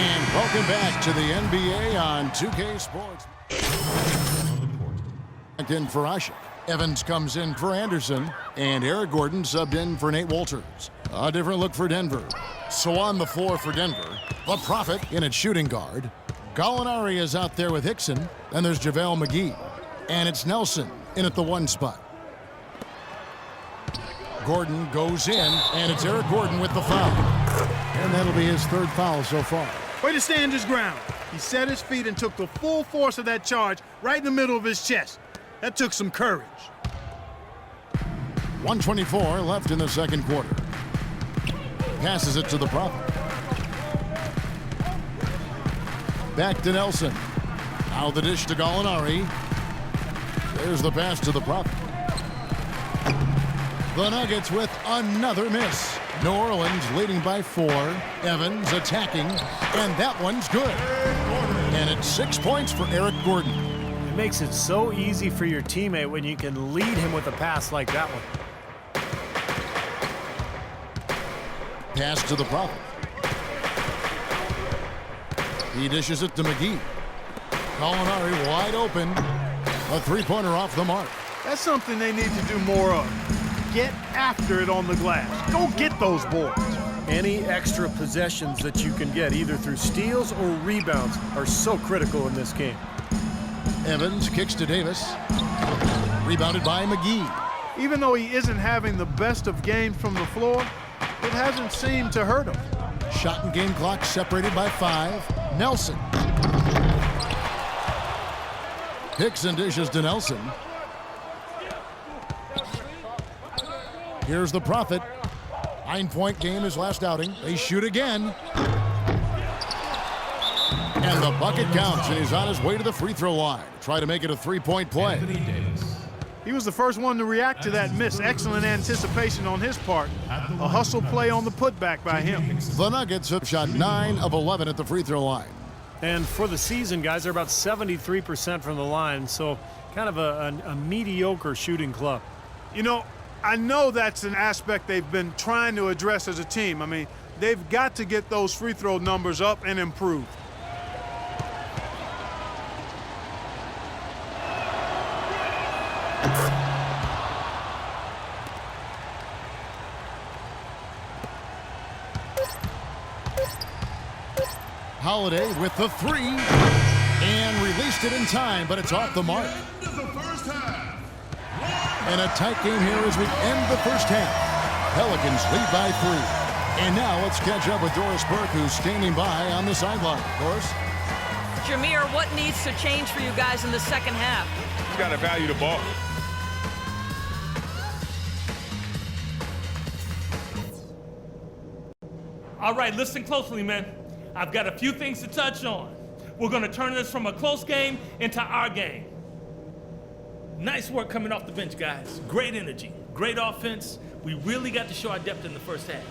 And welcome back to the NBA on 2K Sports. In for Ashik. Evans comes in for Anderson. And Eric Gordon subbed in for Nate Wolters. A different look for Denver. So on the floor for Denver, the Prophet in at shooting guard. Gallinari is out there with Hickson. Then there's JaVale McGee. And it's Nelson in at the 1 spot. Gordon goes in, and it's Eric Gordon with the foul. And that'll be his 3rd foul so far. Way to stand his ground. He set his feet and took the full force of that charge right in the middle of his chest. That took some courage. 1:24 left in the 2nd quarter. Passes it to the Prophet. Back to Nelson. Now the dish to Gallinari. There's the pass to the Prophet. The Nuggets with another miss. New Orleans leading by 4. Evans attacking, and that one's good. And it's 6 points for Eric Gordon. It makes it so easy for your teammate when you can lead him with a pass like that one. Pass to the Prophet. He dishes it to McGee. Gallinari wide open. A 3-pointer off the mark. That's something they need to do more of. Get after it on the glass. Go get those boards. Any extra possessions that you can get, either through steals or rebounds, are so critical in this game. Evans kicks to Davis. Rebounded by McGee. Even though he isn't having the best of games from the floor, it hasn't seemed to hurt him. Shot and game clock separated by 5. Nelson. Hickson dishes to Nelson. Here's the Prophet. 9-point game his last outing. They shoot again. And the bucket counts, and he's on his way to the free throw line. Try to make it a 3-point play. He was the first one to react to that miss. Excellent anticipation on his part. A hustle play on the putback by him. The Nuggets have shot 9 of 11 at the free throw line. And for the season, guys, they're about 73% from the line, so kind of a mediocre shooting club. You know, I know that's an aspect they've been trying to address as a team. I mean, they've got to get those free throw numbers up and improve. Holiday with the 3 and released it in time, but it's off the mark. And a tight game here as we end the first half. Pelicans lead by 3. And now let's catch up with Doris Burke, who's standing by on the sideline. Doris? Jameer, what needs to change for you guys in the second half? You got to value the ball. All right, listen closely, man. I've got a few things to touch on. We're going to turn this from a close game into our game. Nice work coming off the bench, guys. Great energy, great offense. We really got to show our depth in the first half.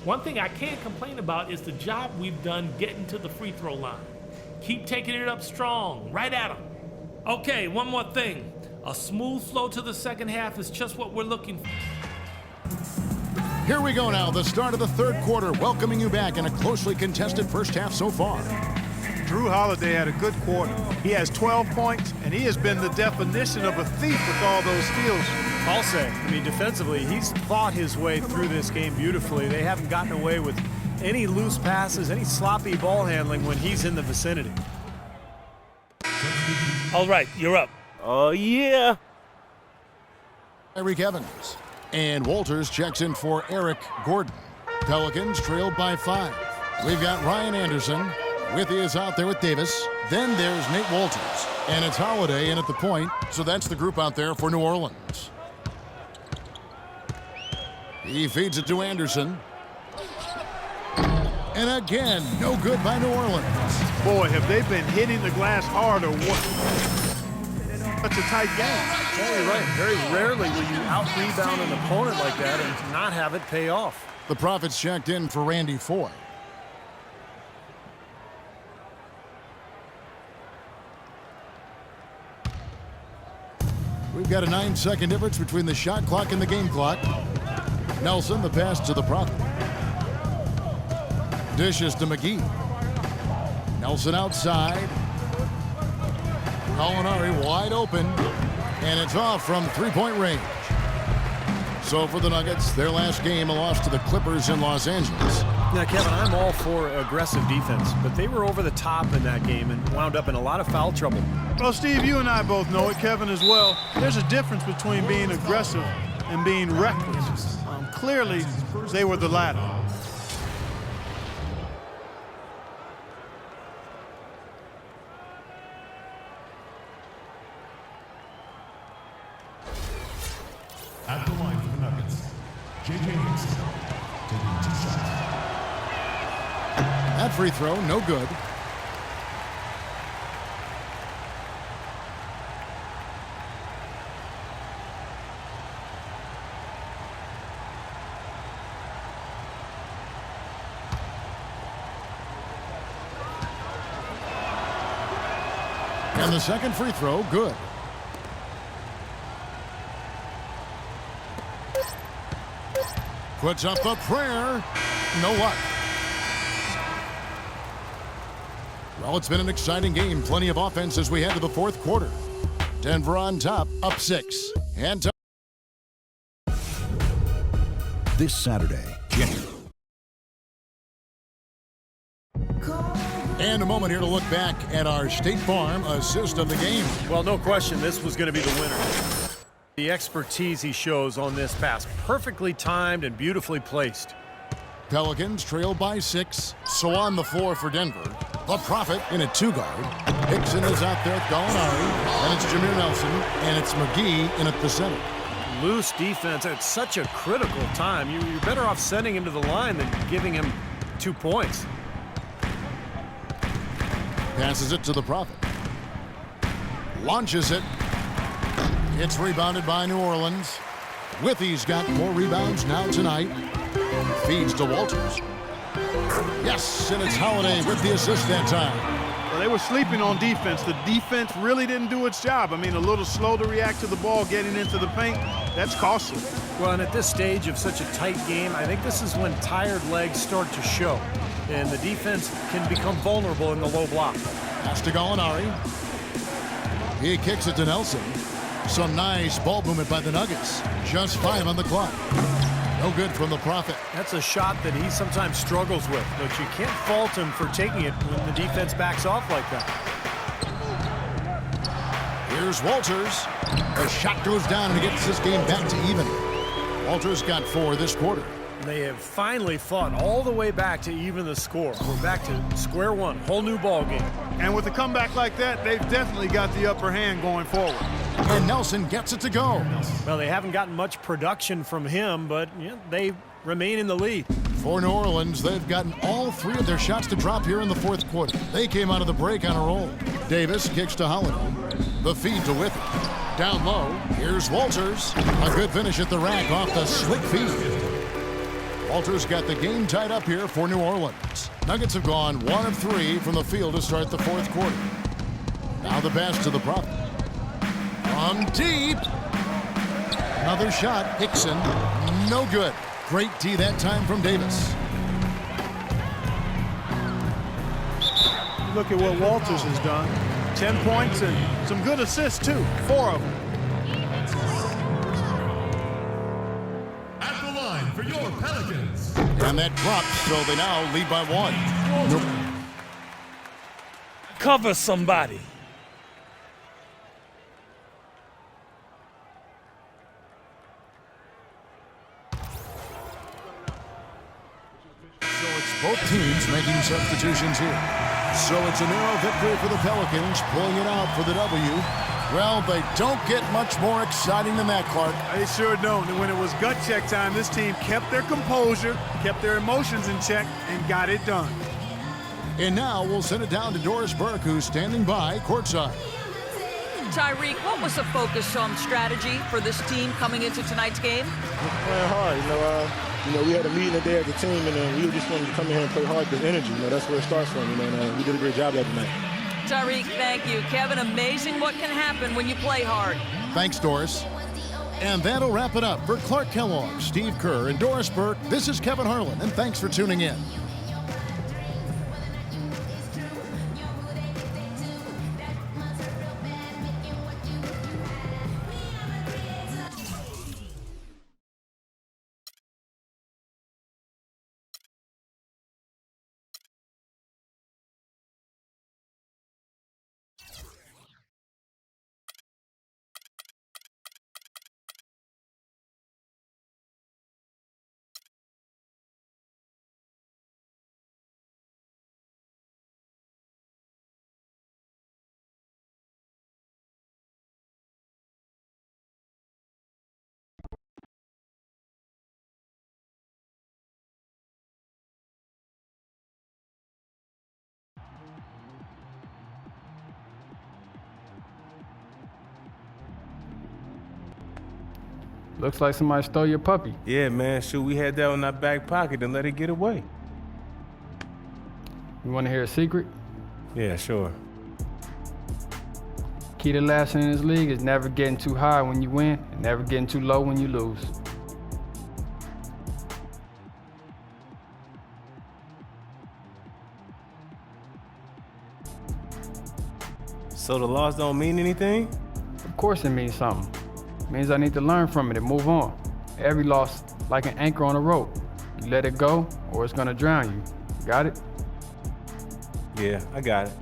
One thing I can't complain about is the job we've done getting to the free throw line. Keep taking it up strong, right at them. Okay, one more thing. A smooth flow to the second half is just what we're looking for. Here we go now, the start of the 3rd quarter, welcoming you back in a closely contested first half so far. Drew Holiday had a good quarter. He has 12 points, and he has been the definition of a thief with all those steals. I'll say, I mean, defensively, he's fought his way through this game beautifully. They haven't gotten away with any loose passes, any sloppy ball handling when he's in the vicinity. All right, you're up. Oh, yeah. Eric Evans. And Wolters checks in for Eric Gordon. Pelicans trailed by 5. We've got Ryan Anderson. Withy is out there with Davis. Then there's Nate Wolters. And it's Holiday in at the point. So that's the group out there for New Orleans. He feeds it to Anderson. And again, no good by New Orleans. Boy, have they been hitting the glass hard or what? That's a tight game. Yeah, you're right. Very rarely will you out-rebound an opponent like that and not have it pay off. The Prophets checked in for Randy Foy. We've got a 9-second difference between the shot clock and the game clock. Nelson, the pass to the Prophet. Dishes to McGee. Nelson outside. Gallinari wide open. And it's off from three-point range. So for the Nuggets, their last game, a loss to the Clippers in Los Angeles. Now, Kevin, I'm all for aggressive defense, but they were over the top in that game and wound up in a lot of foul trouble. Well, Steve, you and I both know it, Kevin as well. There's a difference between being aggressive and being reckless. Clearly, they were the latter. At the line for the Nuggets, J.J. Hickson taking 2 shots. That free throw, no good. And the second free throw, good. Puts up the prayer. No luck. Well, it's been an exciting game. Plenty of offense as we head to the fourth quarter. Denver on top, up 6. And This Saturday, And a moment here to look back at our State Farm assist of the game. Well, no question, this was going to be the winner. The expertise he shows on this pass, perfectly timed and beautifully placed. Pelicans trail by 6. So on the floor for Denver, the Prophet in a 2-guard. Hickson is out there, Gallinari, and it's Jameer Nelson, and it's McGee in at the center. Loose defense at such a critical time. You're better off sending him to the line than giving him 2 points. Passes it to the Prophet. Launches it. It's rebounded by New Orleans. Withy's got more rebounds now tonight. Feeds to Walters. Yes, and it's Holiday with the assist that time. Well, they were sleeping on defense. The defense really didn't do its job. I mean, a little slow to react to the ball getting into the paint. That's costly. Well, and at this stage of such a tight game, I think this is when tired legs start to show. And the defense can become vulnerable in the low block. Pass to Gallinari. He kicks it to Nelson. Some nice ball movement by the Nuggets. Just 5 on the clock. No good from the Prophet. That's a shot that he sometimes struggles with, but you can't fault him for taking it when the defense backs off like that. Here's Walters. The shot goes down and gets this game back to even. Walters got 4 this quarter. They have finally fought all the way back to even the score. We're back to square one, whole new ball game. And with a comeback like that, they've definitely got the upper hand going forward. And Nelson gets it to go. Well, they haven't gotten much production from him, but they remain in the lead. For New Orleans, they've gotten all 3 of their shots to drop here in the fourth quarter. They came out of the break on a roll. Davis kicks to Holiday. The feed to Withy. Down low, here's Walters. A good finish at the rack off the slick feed. Walters got the game tied up here for New Orleans. Nuggets have gone 1 of 3 from the field to start the fourth quarter. Now the pass to the Prophet. From deep. Another shot. Hickson. No good. Great D that time from Davis. Look at what Walters has done. 10 points and some good assists, too. 4 of them. At the line for your Pelicans. And that drops, so they now lead by 1. Cover somebody. So it's both teams making substitutions here. So it's a narrow victory for the Pelicans, pulling it out for the W. Well, they don't get much more exciting than that, Clark. They sure don't. And when it was gut check time, this team kept their composure, kept their emotions in check, and got it done. And now we'll send it down to Doris Burke, who's standing by courtside. Tyreek, what was the focus on strategy for this team coming into tonight's game? Playing hard, we had a meeting today as a team, and we just wanted to come in here and play hard with energy. That's where it starts from, and we did a great job that night. Tyreek, thank you. Kevin, amazing what can happen when you play hard. Thanks, Doris. And that'll wrap it up for Clark Kellogg, Steve Kerr, and Doris Burke. This is Kevin Harlan, and thanks for tuning in. Looks like somebody stole your puppy. Yeah, man. Shoot, we had that in our back pocket and let it get away. You want to hear a secret? Yeah, sure. Key to lasting in this league is never getting too high when you win and never getting too low when you lose. So the loss don't mean anything? Of course it means something. It means I need to learn from it and move on. Every loss, like an anchor on a rope. You let it go or it's gonna drown you. Got it? Yeah, I got it.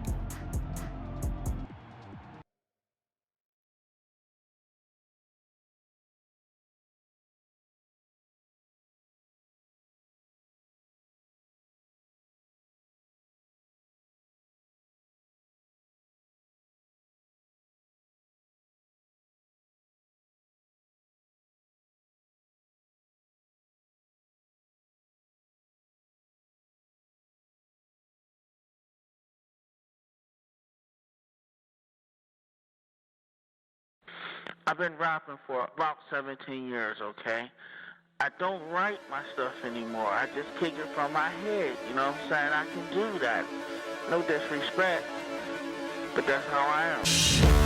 I've been rapping for about 17 years, okay? I don't write my stuff anymore. I just kick it from my head, you know what I'm saying? I can do that. No disrespect, but that's how I am.